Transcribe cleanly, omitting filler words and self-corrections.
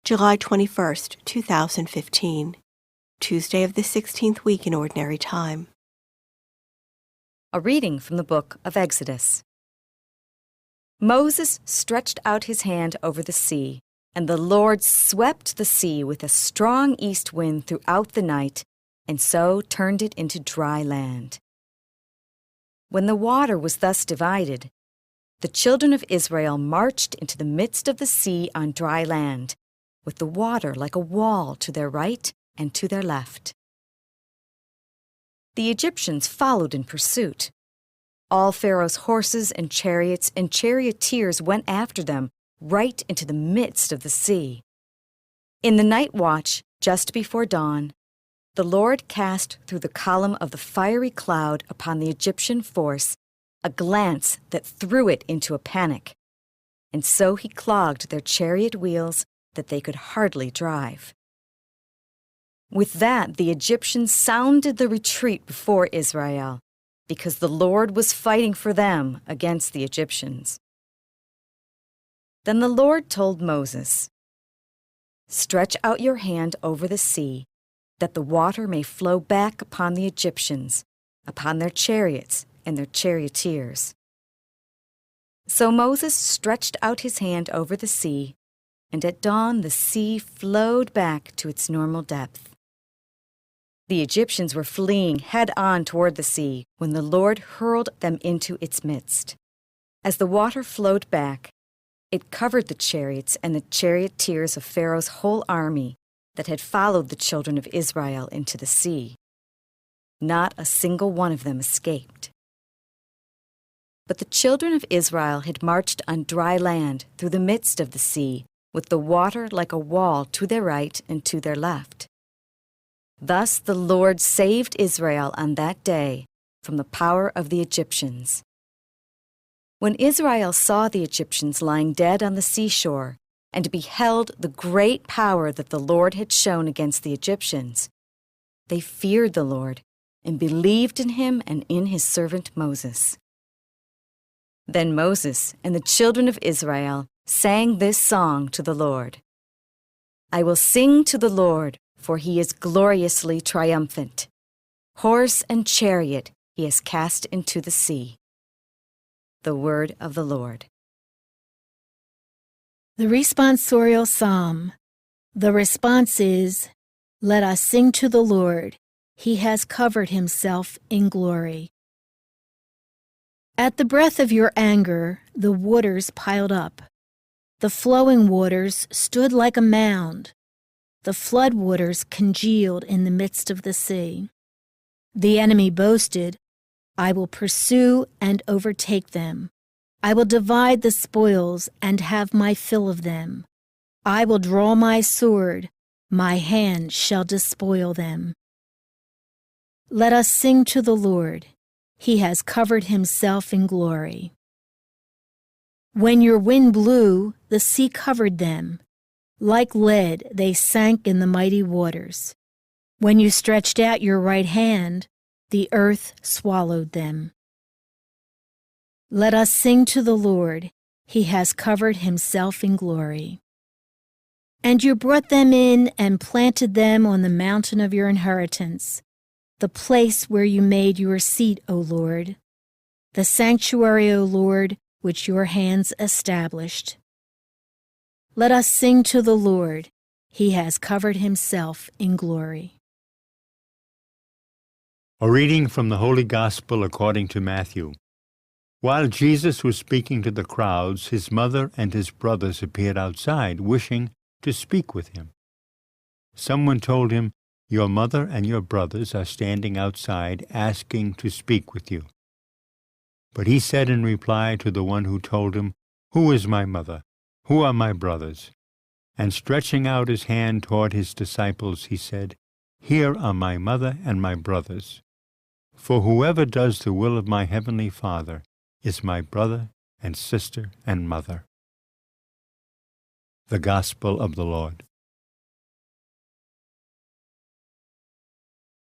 July 21st, 2015, Tuesday of the 16th week in Ordinary Time. A reading from the book of Exodus. Moses stretched out his hand over the sea, and the Lord swept the sea with a strong east wind throughout the night, and so turned it into dry land. When the water was thus divided, the children of Israel marched into the midst of the sea on dry land, with the water like a wall to their right and to their left. The Egyptians followed in pursuit. All Pharaoh's horses and chariots and charioteers went after them right into the midst of the sea. In the night watch, just before dawn, the Lord cast through the column of the fiery cloud upon the Egyptian force a glance that threw it into a panic, and so he clogged their chariot wheels that they could hardly drive. With that, the Egyptians sounded the retreat before Israel, because the Lord was fighting for them against the Egyptians. Then the Lord told Moses, "Stretch out your hand over the sea, that the water may flow back upon the Egyptians, upon their chariots and their charioteers." So Moses stretched out his hand over the sea, and at dawn the sea flowed back to its normal depth. The Egyptians were fleeing head-on toward the sea when the Lord hurled them into its midst. As the water flowed back, it covered the chariots and the charioteers of Pharaoh's whole army that had followed the children of Israel into the sea. Not a single one of them escaped. But the children of Israel had marched on dry land through the midst of the sea, with the water like a wall to their right and to their left. Thus the Lord saved Israel on that day from the power of the Egyptians. When Israel saw the Egyptians lying dead on the seashore and beheld the great power that the Lord had shown against the Egyptians, they feared the Lord and believed in him and in his servant Moses. Then Moses and the children of Israel sang this song to the Lord. "I will sing to the Lord, for he is gloriously triumphant. Horse and chariot he has cast into the sea." The word of the Lord. The responsorial psalm. The response is, "Let us sing to the Lord. He has covered himself in glory." At the breath of your anger, the waters piled up. The flowing waters stood like a mound. The flood waters congealed in the midst of the sea. The enemy boasted, "I will pursue and overtake them. I will divide the spoils and have my fill of them. I will draw my sword. My hand shall despoil them." Let us sing to the Lord. He has covered himself in glory. When your wind blew, the sea covered them. Like lead, they sank in the mighty waters. When you stretched out your right hand, the earth swallowed them. Let us sing to the Lord. He has covered himself in glory. And you brought them in and planted them on the mountain of your inheritance, the place where you made your seat, O Lord, the sanctuary, O Lord, which your hands established. Let us sing to the Lord. He has covered himself in glory. A reading from the Holy Gospel according to Matthew. While Jesus was speaking to the crowds, his mother and his brothers appeared outside, wishing to speak with him. Someone told him, "Your mother and your brothers are standing outside, asking to speak with you." But he said in reply to the one who told him, "Who is my mother? Who are my brothers?" And stretching out his hand toward his disciples, he said, "Here are my mother and my brothers. For whoever does the will of my heavenly Father is my brother and sister and mother." The Gospel of the Lord.